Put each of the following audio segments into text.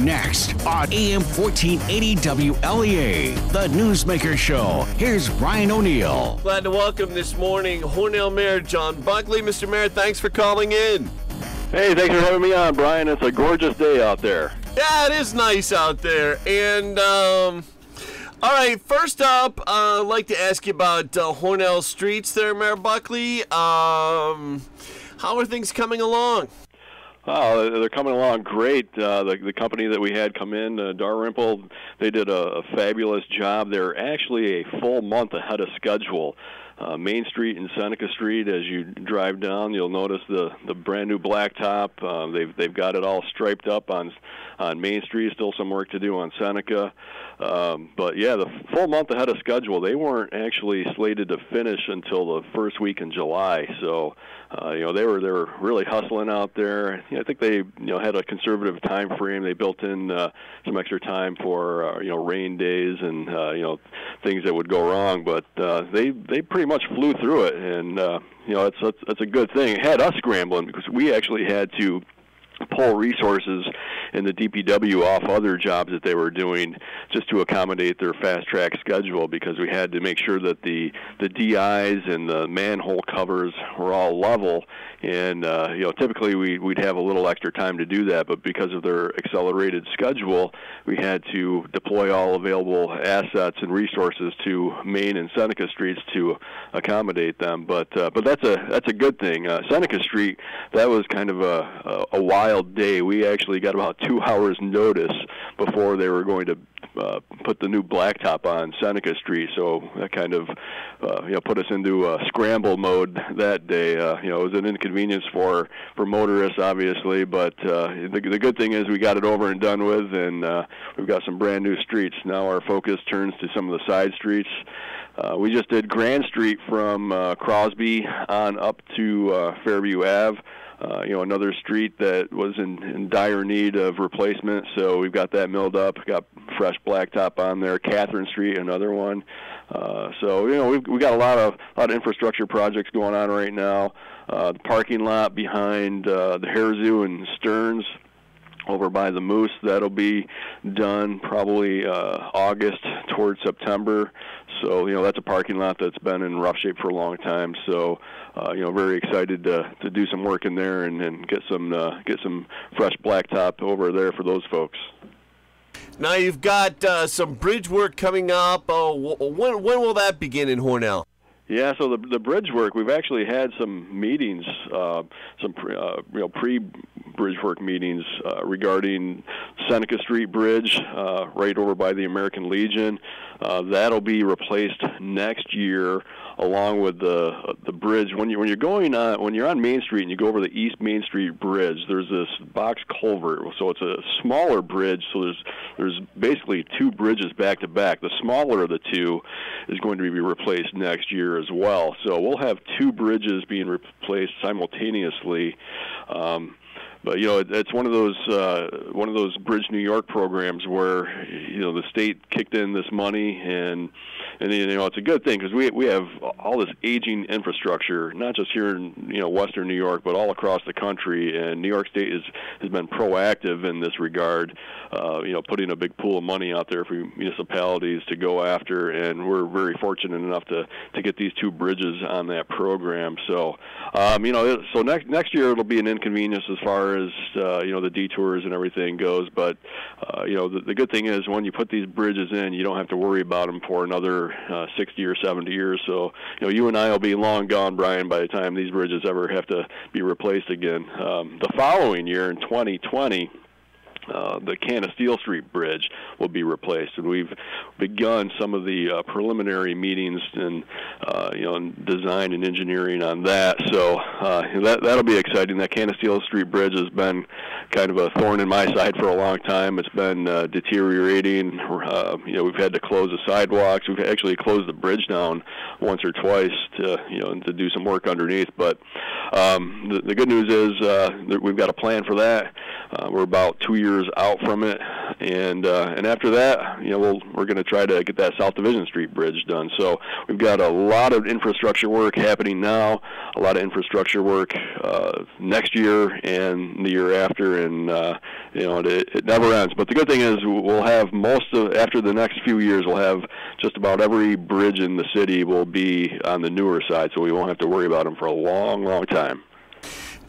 next on AM 1480 WLEA, the Newsmaker Show. Here's Brian O'Neill. Glad to welcome this morning Hornell Mayor John Buckley. Mr. Mayor, thanks for calling in. Hey, thanks for having me on, Brian. It's a gorgeous day out there. Yeah, it is nice out there. And, all right, first up, I'd like to ask you about Cornell Streets there, Mayor Buckley. How are things coming along? Oh, they're coming along great. The company that we had come in, Dalrymple, they did a fabulous job. They're actually a full month ahead of schedule. Main Street and Seneca Street, as you drive down, you'll notice the brand new blacktop. They've got it all striped up on Main Street. Still some work to do on Seneca. But yeah, the full month ahead of schedule. They weren't actually slated to finish until the first week in July. So they were really hustling out there. I think they had a conservative time frame. They built in some extra time for rain days and things that would go wrong. But they pretty much flew through it, and it's a good thing. It had us scrambling because we actually had to pull resources in the DPW off other jobs that they were doing just to accommodate their fast-track schedule, because we had to make sure that the DIs and the manhole covers were all level. And typically we'd have a little extra time to do that, but because of their accelerated schedule, we had to deploy all available assets and resources to Main and Seneca Streets to accommodate them. But that's a good thing. Seneca Street, that was kind of a wild day. We actually got about 2 hours notice before they were going to put the new blacktop on Seneca Street, so that kind of put us into scramble mode that day. It was an inconvenience for motorists, obviously, but the good thing is we got it over and done with, and we've got some brand new streets. Now our focus turns to some of the side streets. We just did Grand Street from Crosby on up to Fairview Ave. Another street that was in dire need of replacement, so we've got that milled up, got fresh blacktop on there. Catherine Street, another one. We've got a lot of infrastructure projects going on right now. The parking lot behind the Hare Zoo and Stearns, over by the Moose, that'll be done probably August towards September. So that's a parking lot that's been in rough shape for a long time. So very excited to do some work in there and get some fresh blacktop over there for those folks. Now you've got some bridge work coming up. When will that begin in Hornell? Yeah, so the bridge work, we've actually had some meetings, some pre-bridge work meetings regarding Seneca Street Bridge right over by the American Legion. That'll be replaced next year, along with the bridge. When you're on Main Street and you go over the East Main Street Bridge, there's this box culvert. So it's a smaller bridge. So there's basically two bridges back to back. The smaller of the two is going to be replaced next year as well. So we'll have two bridges being replaced simultaneously. But it's one of those Bridge New York programs where the state kicked in this money, and it's a good thing because we have all this aging infrastructure, not just here in Western New York, but all across the country. And New York State has been proactive in this regard, putting a big pool of money out there for municipalities to go after, and we're very fortunate enough to get these two bridges on that program. So so next year it'll be an inconvenience as far as the detours and everything goes, but the good thing is when you put these bridges in, you don't have to worry about them for another 60 or 70 years. So you and I will be long gone, Brian, by the time these bridges ever have to be replaced again. The following year in 2020, the Canasteel Street Bridge will be replaced, and we've begun some of the preliminary meetings and design and engineering on that. So that'll be exciting. That Canasteel Street Bridge has been kind of a thorn in my side for a long time. It's been deteriorating. We've had to close the sidewalks. We've actually closed the bridge down once or twice to do some work underneath. But the good news is that we've got a plan for that. We're about 2 years out from it. and after that, we're going to try to get that South Division Street Bridge done. So we've got a lot of infrastructure work happening now, a lot of infrastructure work next year and the year after, and it never ends. But the good thing is we'll have after the next few years, we'll have just about every bridge in the city will be on the newer side, so we won't have to worry about them for a long, long time.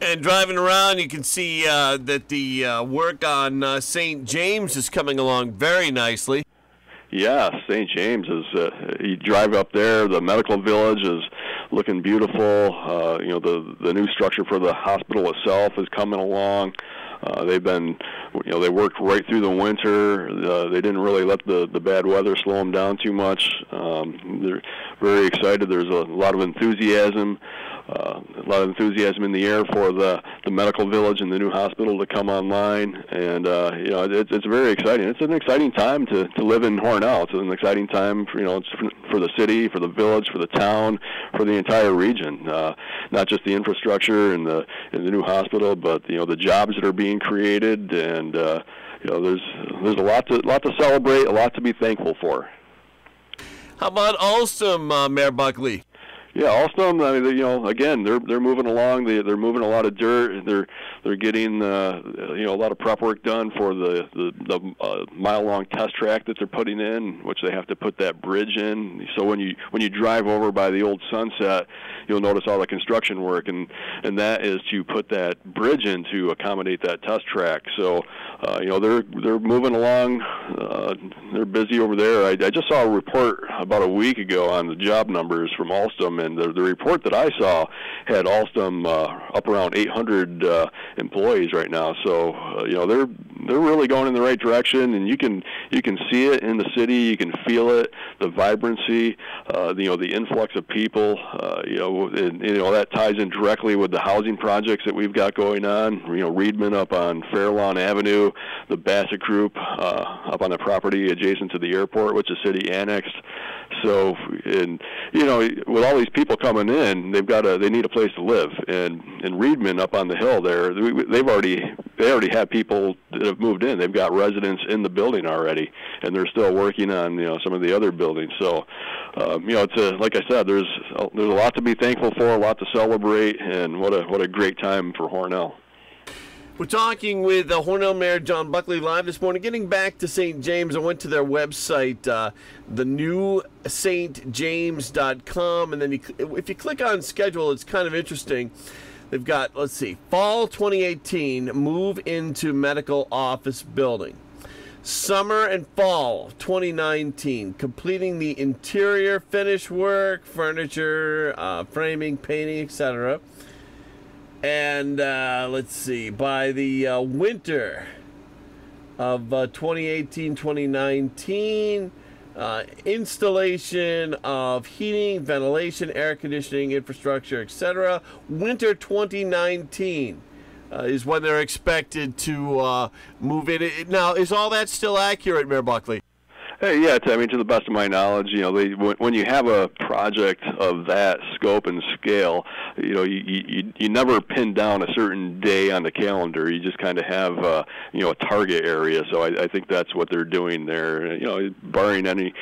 And driving around, you can see that the work on St. James is coming along very nicely. Yeah, St. James is. You drive up there, the medical village is looking beautiful. The new structure for the hospital itself is coming along. They worked right through the winter. They didn't really let the bad weather slow them down too much. They're very excited. There's a lot of enthusiasm. In the air for the medical village and the new hospital to come online, and it's very exciting. It's an exciting time to live in Hornell. It's an exciting time for the city, for the village, for the town, for the entire region. Not just the infrastructure and the new hospital, but the jobs that are being created, and there's a lot to celebrate, a lot to be thankful for. How about Alstom, Mayor Buckley? Yeah, Alstom. I mean, again, they're moving along. They're moving a lot of dirt. They're getting a lot of prep work done for the mile-long test track that they're putting in, which they have to put that bridge in. So when you drive over by the old Sunset, you'll notice all the construction work, and that is to put that bridge in to accommodate that test track. So they're moving along. They're busy over there. I just saw a report about a week ago on the job numbers from Alstom. And the report that I saw had Alstom up around 800 employees right now. So they're really going in the right direction, and you can see it in the city. You can feel it, the vibrancy, the influx of people. That ties in directly with the housing projects that we've got going on. Reedman up on Fairlawn Avenue, the Bassett Group up on the property adjacent to the airport, which is city annexed. So, with all these people coming in, they need a place to live. And Reedman up on the hill there, they already have people that have moved in. They've got residents in the building already, and they're still working on some of the other buildings. So, it's like I said, there's a lot to be thankful for, a lot to celebrate, and what a great time for Hornell. We're talking with Hornell Mayor John Buckley live this morning. Getting back to St. James, I went to their website, thenewstjames.com, and then if you click on schedule, it's kind of interesting. They've got, let's see, fall 2018, move into medical office building. Summer and fall 2019, completing the interior finish work, furniture, framing, painting, etc. And let's see, by the winter of 2018-2019, installation of heating, ventilation, air conditioning, infrastructure, etc. Winter 2019 is when they're expected to move in. Now, is all that still accurate, Mayor Buckley? Yeah, to the best of my knowledge, when you have a project of that scope and scale, you never pin down a certain day on the calendar. You just kind of have a target area. So I think that's what they're doing there. Barring any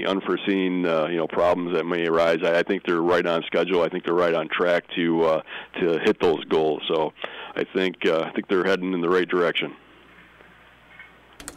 unforeseen problems that may arise, I think they're right on schedule. I think they're right on track to hit those goals. So I think they're heading in the right direction.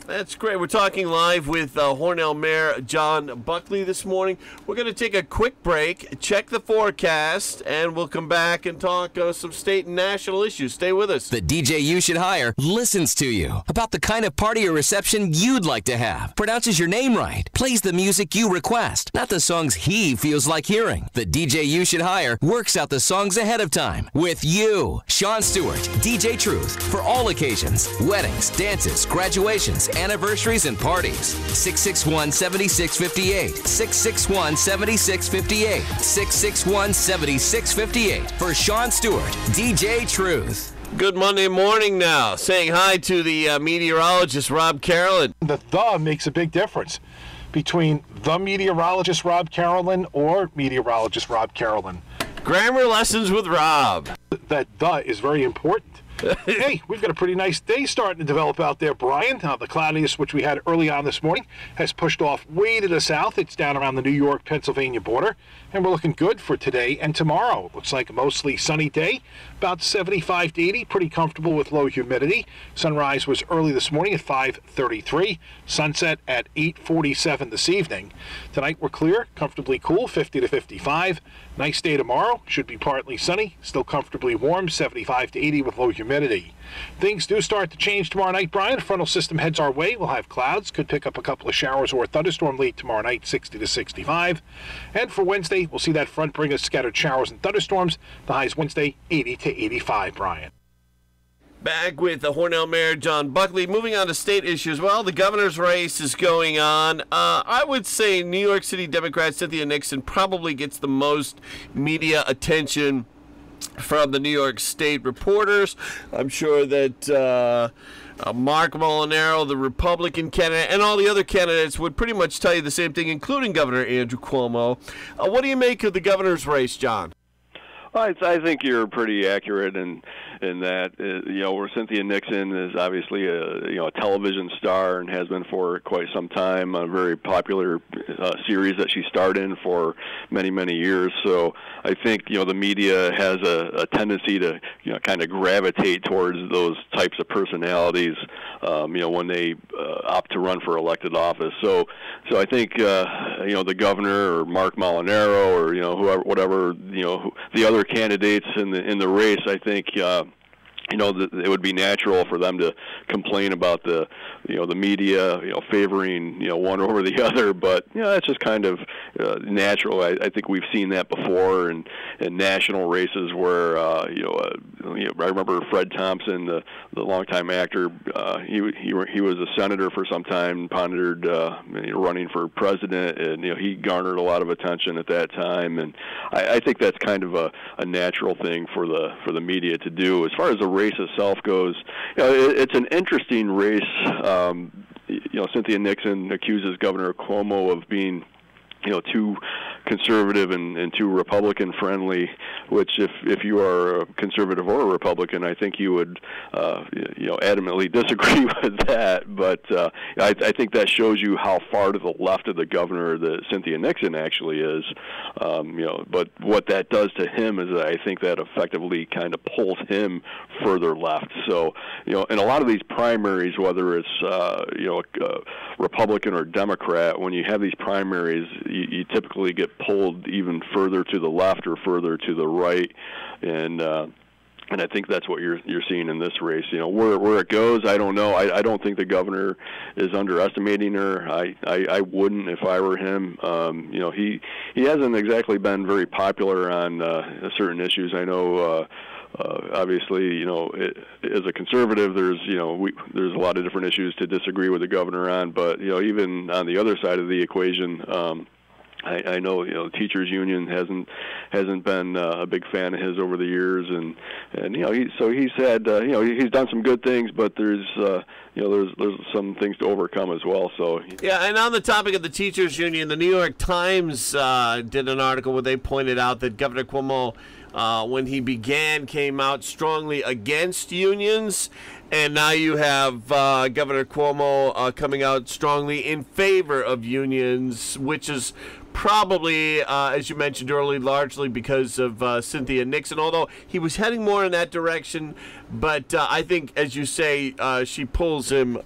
That's great. We're talking live with Hornell Mayor John Buckley this morning. We're going to take a quick break, check the forecast, and we'll come back and talk some state and national issues. Stay with us. The DJ you should hire listens to you about the kind of party or reception you'd like to have, pronounces your name right, plays the music you request, not the songs he feels like hearing. The DJ you should hire works out the songs ahead of time with you. Sean Stewart, DJ Truth, for all occasions, weddings, dances, graduations, anniversaries, and parties. 661-7658. 661-7658. 661-7658. For Sean Stewart, DJ Truth. Good Monday morning now. Saying hi to the meteorologist, Rob Carolyn. The makes a big difference between the meteorologist, Rob Carolyn, or meteorologist, Rob Carolyn. Grammar lessons with Rob. That is very important. Hey, we've got a pretty nice day starting to develop out there, Brian. The cloudiness, which we had early on this morning, has pushed off way to the south. It's down around the New York-Pennsylvania border, and we're looking good for today and tomorrow. Looks like a mostly sunny day, about 75 to 80, pretty comfortable with low humidity. Sunrise was early this morning at 5:33, sunset at 8:47 this evening. Tonight we're clear, comfortably cool, 50 to 55. Nice day tomorrow, should be partly sunny, still comfortably warm, 75 to 80 with low humidity. Things do start to change tomorrow night, Brian. Frontal system heads our way. We'll have clouds, could pick up a couple of showers or a thunderstorm late tomorrow night, 60 to 65. And for Wednesday, we'll see that front bring us scattered showers and thunderstorms. The highs Wednesday, 80 to 85, Brian. Back with the Hornell Mayor, John Buckley. Moving on to state issues. Well, the governor's race is going on. I would say New York City Democrat Cynthia Nixon probably gets the most media attention from the New York State reporters. I'm sure that Mark Molinaro, the Republican candidate, and all the other candidates would pretty much tell you the same thing, including Governor Andrew Cuomo. What do you make of the governor's race, John? I think you're pretty accurate in that where Cynthia Nixon is obviously a television star and has been for quite some time, a very popular series that she starred in for many years. So I think the media has a tendency to kind of gravitate towards those types of personalities when they opt to run for elected office. So I think the governor or Mark Molinaro or whoever, whatever the other candidates in the race, I think it would be natural for them to complain about the media favoring one over the other, but that's just kind of natural. I think we've seen that before in national races where I remember Fred Thompson, the longtime actor. He was a senator for some time, pondered running for president, and he garnered a lot of attention at that time. And I think that's kind of a natural thing for the media to do. As far as the race itself goes, it's an interesting race. Cynthia Nixon accuses Governor Cuomo of being too conservative and too Republican friendly, which if you are a conservative or a Republican, I think you would adamantly disagree with that. But I think that shows you how far to the left of the governor that Cynthia Nixon actually is. But what that does to him is that I think that effectively kind of pulls him further left. So in a lot of these primaries, whether it's Republican or Democrat, when you have these primaries, you typically get pulled even further to the left or further to the right, and I think that's what you're seeing in this race. Where it goes, I don't know. I don't think the governor is underestimating her. I wouldn't if I were him. He hasn't exactly been very popular on certain issues. I know. Obviously, as a conservative, there's a lot of different issues to disagree with the governor on. But even on the other side of the equation, I know the teachers union hasn't been a big fan of his over the years, and he's had he's done some good things, but there's some things to overcome as well. So yeah, and on the topic of the teachers union, the New York Times did an article where they pointed out that Governor Cuomo, when he began, came out strongly against unions, and now you have Governor Cuomo coming out strongly in favor of unions, which is probably, as you mentioned earlier, largely because of Cynthia Nixon, although he was heading more in that direction. But I think, as you say, she pulls him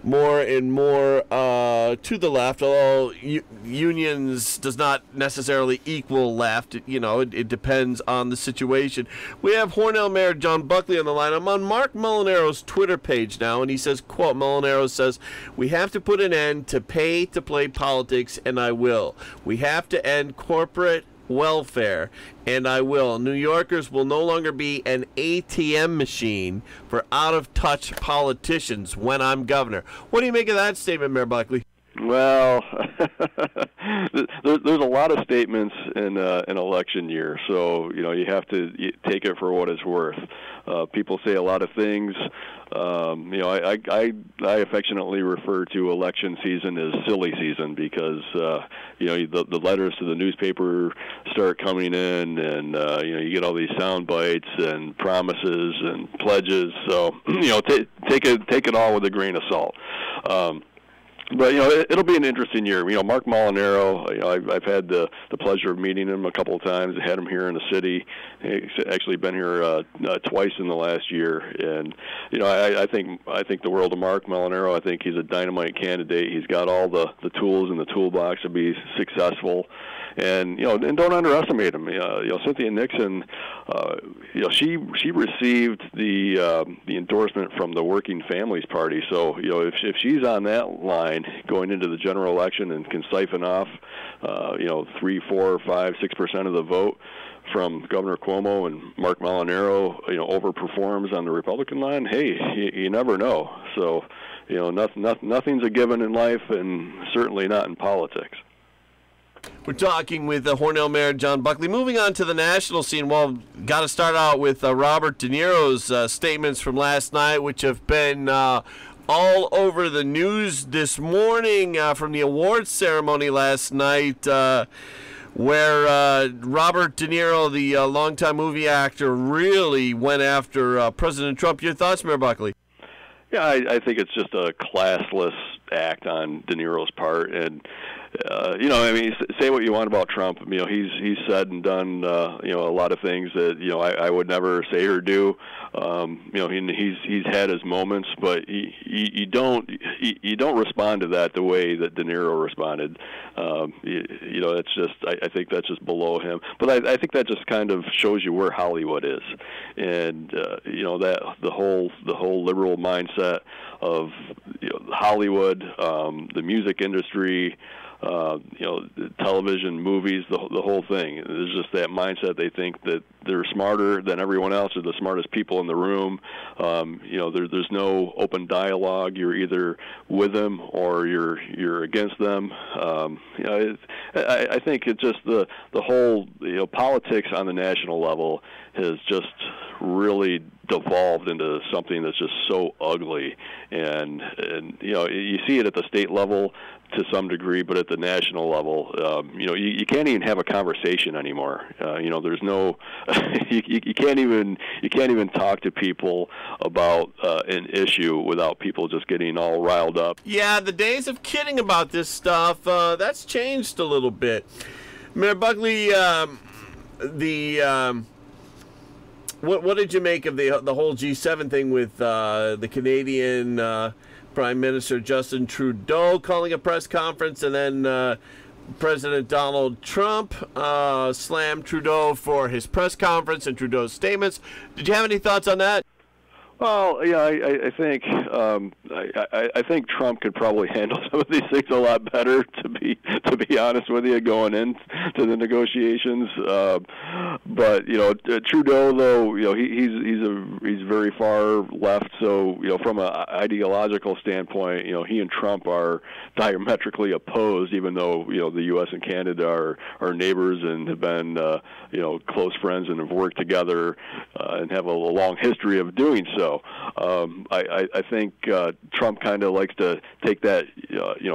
more and more to the left, although unions does not necessarily equal left. It depends on the situation. We have Hornell Mayor John Buckley on the line. I'm on Mark Molinaro's Twitter page now, and he says, quote, Molinaro says, "We have to put an end to pay-to-play politics, and I will. We have to end corporate welfare, and I will. New Yorkers will no longer be an ATM machine for out-of-touch politicians when I'm governor." What do you make of that statement, Mayor Buckley? Well, there's a lot of statements in an election year, so you have to take it for what it's worth. People say a lot of things. I affectionately refer to election season as silly season because the letters to the newspaper start coming in, and you get all these sound bites and promises and pledges. So take it all with a grain of salt. But it'll be an interesting year. Mark Molinaro, I've had the pleasure of meeting him a couple of times. I had him here in the city. He's actually been here twice in the last year, and I think the world of Mark Molinaro. I think he's a dynamite candidate. He's got all the tools in the toolbox to be successful. And and don't underestimate him. Cynthia Nixon, she received the endorsement from the Working Families Party. So if she's on that line going into the general election and can siphon off 3, 4, 5, 6% of the vote from Governor Cuomo, and Mark Molinaro overperforms on the Republican line, hey, you never know. So nothing's a given in life, and certainly not in politics. We're talking with Hornell Mayor John Buckley. Moving on to the national scene, well, got to start out with Robert De Niro's statements from last night, which have been all over the news this morning from the awards ceremony last night, where Robert De Niro, the longtime movie actor, really went after President Trump. Your thoughts, Mayor Buckley? Yeah, I think it's just a classless act on De Niro's part, and say what you want about Trump. He's said and done a lot of things that I would never say or do. He's had his moments, but you don't respond to that the way that De Niro responded. It's just I think that's just below him. But I think that just kind of shows you where Hollywood is, and that the whole liberal mindset of Hollywood, the music industry. Television, movies, the whole thing. There's just that mindset. They think that they're smarter than everyone else, or the smartest people in the room. There's no open dialogue. You're either with them or you're against them. I think it's just the whole politics on the national level has just really devolved into something that's just so ugly, and you see it at the state level to some degree, but at the national level, you can't even have a conversation anymore. There's no, you can't even talk to people about an issue without people just getting all riled up. Yeah, the days of kidding about this stuff, that's changed a little bit. Mayor Buckley, what did you make of the whole G7 thing with the Canadian Prime Minister Justin Trudeau calling a press conference, and then President Donald Trump slammed Trudeau for his press conference and Trudeau's statements? Did you have any thoughts on that? Well, yeah, I think I think Trump could probably handle some of these things a lot better. To be honest with you, going into the negotiations, but Trudeau, though, he's very far left. So from an ideological standpoint, he and Trump are diametrically opposed. Even though the U.S. and Canada are neighbors and have been close friends and have worked together and have a long history of doing so. I think Trump kind of likes to take that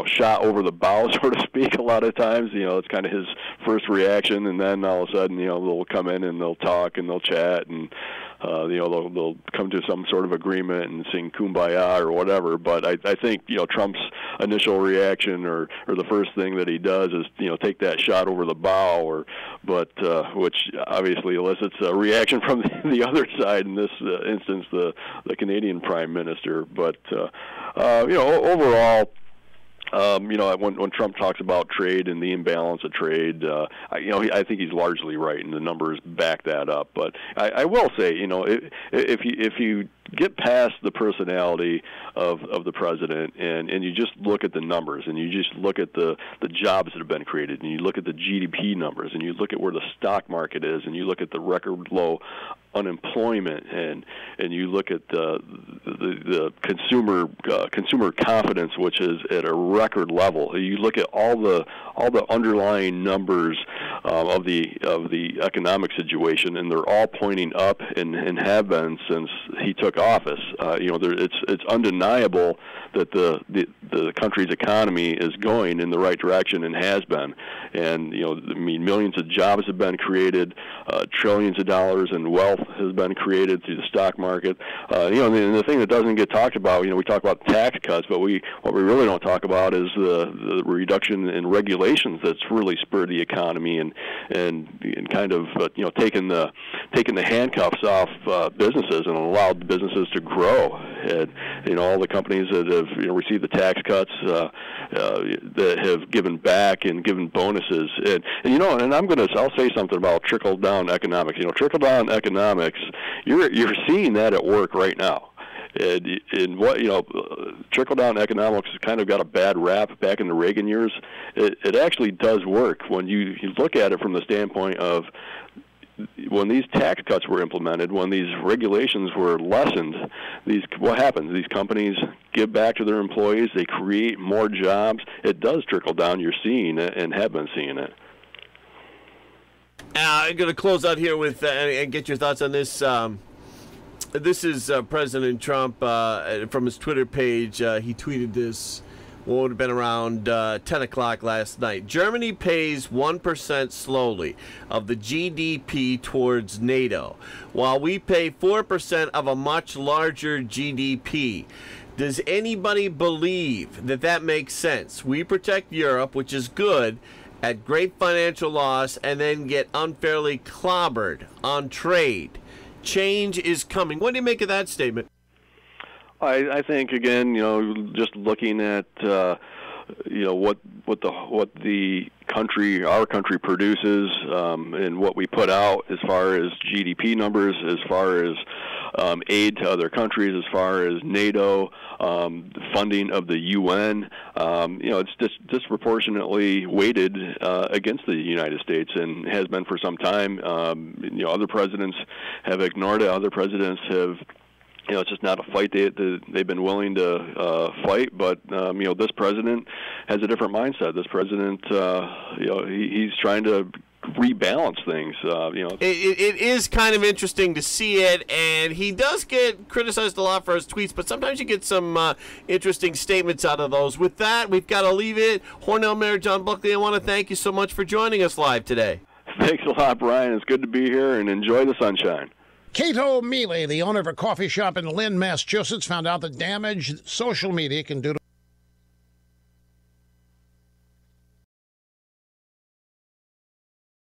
shot over the bow, so to speak. A lot of times, it's kind of his first reaction, and then all of a sudden, they'll come in and they'll talk and they'll chat, and they'll come to some sort of agreement and sing "Kumbaya" or whatever. But I think Trump's initial reaction or the first thing that he does is take that shot over the bow, which obviously elicits a reaction from the other side. In this instance, the Canadian Prime Minister. But overall, when Trump talks about trade and the imbalance of trade, I think he's largely right, and the numbers back that up. But I will say, if you get past the personality of the president and you just look at the numbers, and you just look at the jobs that have been created, and you look at the GDP numbers, and you look at where the stock market is, and you look at the record low unemployment, and you look at the consumer confidence, which is at a record level. You look at all the underlying numbers of the economic situation, and they're all pointing up and have been since he took office. It's undeniable that the country's economy is going in the right direction and has been. And millions of jobs have been created, trillions of dollars in wealth has been created through the stock market. And the thing that doesn't get talked about, we talk about tax cuts, but what we really don't talk about is the reduction in regulations that's really spurred the economy and kind of taken the handcuffs off businesses and allowed businesses to grow. And all the companies that have received the tax cuts that have given back and given bonuses, and I'll say something about trickle down economics. Trickle down economics, you're seeing that at work right now. And what trickle down economics has kind of got a bad rap back in the Reagan years. It actually does work when you look at it from the standpoint of when these tax cuts were implemented, when these regulations were lessened, what happens? These companies give back to their employees, they create more jobs. It does trickle down. You're seeing it and have been seeing it. I'm going to close out here with and get your thoughts on this. This is President Trump from his Twitter page. He tweeted this. What would have been around 10 o'clock last night. Germany pays 1% slowly of the GDP towards NATO, while we pay 4% of a much larger GDP. Does anybody believe that makes sense? We protect Europe, which is good, at great financial loss, and then get unfairly clobbered on trade. Change is coming. What do you make of that statement? I think, again, just looking at what our country produces, and what we put out as far as GDP numbers, as far as aid to other countries, as far as NATO, funding of the UN, it's disproportionately weighted against the United States, and has been for some time. Other presidents have ignored it. Other presidents have. It's just not a fight they've been willing to fight. But this president has a different mindset. This president, he's trying to rebalance things. It is kind of interesting to see it, and he does get criticized a lot for his tweets, but sometimes you get some interesting statements out of those. With that, we've got to leave it. Hornell Mayor John Buckley, I want to thank you so much for joining us live today. Thanks a lot, Brian. It's good to be here, and enjoy the sunshine. Cato Mealy, the owner of a coffee shop in Lynn, Massachusetts, found out the damage social media can do to